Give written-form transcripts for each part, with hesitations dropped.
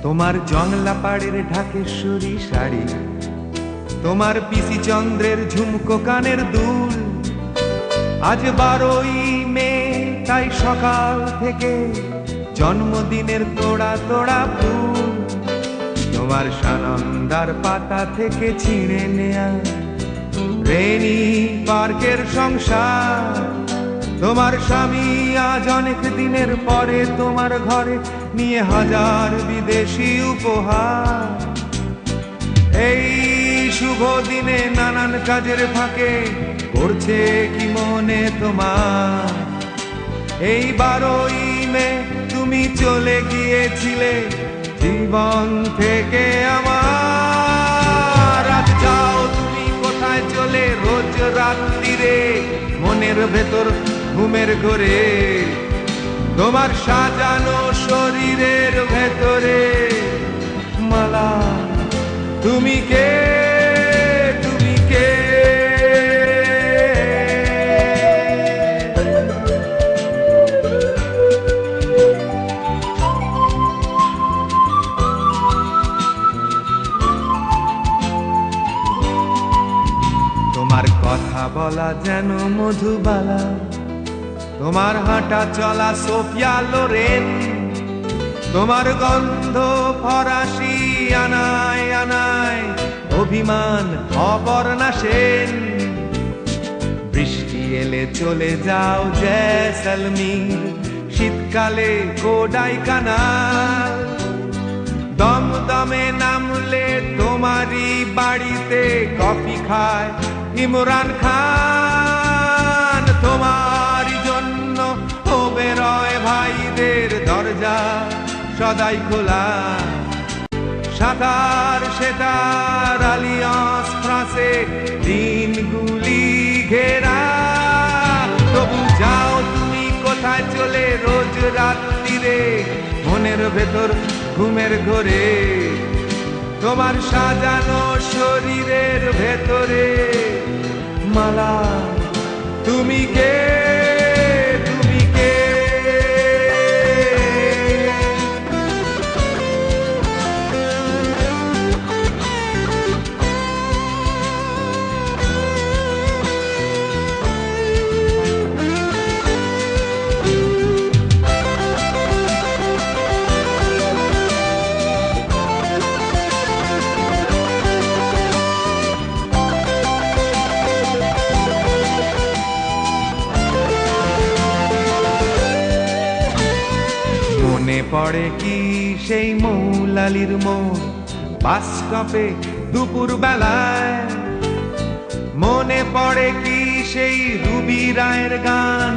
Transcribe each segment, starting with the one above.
তোমার জংলা পাড়ের ঢাকেশ্বরী শাড়ি, তোমার পিসি চন্দ্রের ঝুমকো কানের দুল। আজ 12ই মে, তাই সকাল থেকে জন্মদিনের তোড়া তোড়া ফুল। তোমার সানন্দার পাতা থেকে ছিঁড়ে নেয়া রেনি পার্কের সংসার। তোমার স্বামী আজ অনেক দিনের পরে তোমার ঘরে নিয়ে হাজার বিদেশি উপহার। এই শুভ দিনে নানান কাজের ফাঁকে করছে কি মনে তোমার? এই 12ই মে তুমি চলে গিয়েছিলে জীবন থেকে আমার। আজ যাও তুমি কোথায় চলে রোজ রাত্রিরে মনের ভেতর ঘুমের ঘরে। তোমার সাজানো শরীরের ভেতরে মালা, তুমি কে? তুমি কে? তোমার কথা বলা যেন মধুবালা, তোমার হাঁটা চলা সোফিয়া লোরেন। তোমার গন্ধ ফরাসি আনায় আনায় অভিমান অপর্ণা সেন। বৃষ্টি এলে চলে যাও জয়সলমীর, শীতকালে কোডাই কানাল। দমদমে নামলে তোমারই বাড়িতে কফি খায় ইমরান খান। তোমার জন্য বেরোয় ভাইদের দরজা সদাই খোলা। সাঁতার সেতার আলিয়ান্স ফ্রান্সে দিনগুলি ঘেরা। তবু যাও তুমি কোথায় চলে রোজ রাত্রিরে মনের ভেতর ঘুমের ঘরে। তোমার সাজানো শরীরের ভেতরে মালা, তুমি কে? তুমি কে? মনে পড়ে কি সেই মৌলালির মোড় বাস স্টপে দুপুর বেলায়? মনে পড়ে কি সেই রুবি রায়ের গান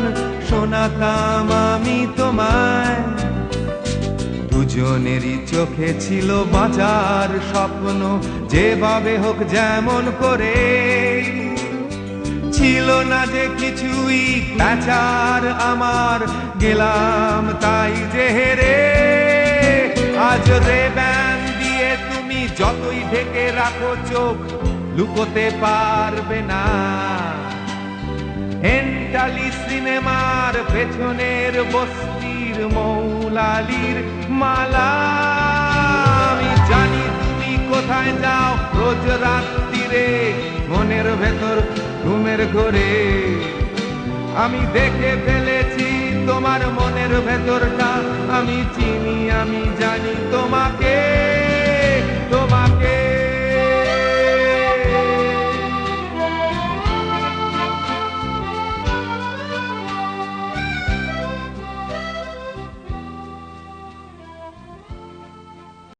শোনাতাম আমি তোমায়? দুজনেরই চোখে ছিল বাঁচার স্বপ্ন, যেভাবে হোক যেমন করে। ছিল না যে কিছুই প্যাচার আমার, গেলাম তাই যে হেরে। আজ রেব্যান দিয়ে তুমি যতই ঢেকে রাখো চোখ, লুকোতে পারবে না হেন্টালি সিনেমার পেছনের বস্তির মৌলালির মালা। আমি জানি তুমি কোথায় যাও রোজ রাত্রিরে মনের ভেতর ঘুমের ঘরে। আমি দেখে ফেলেছি তোমার মনের ভেতরটা, আমি চিনি, আমি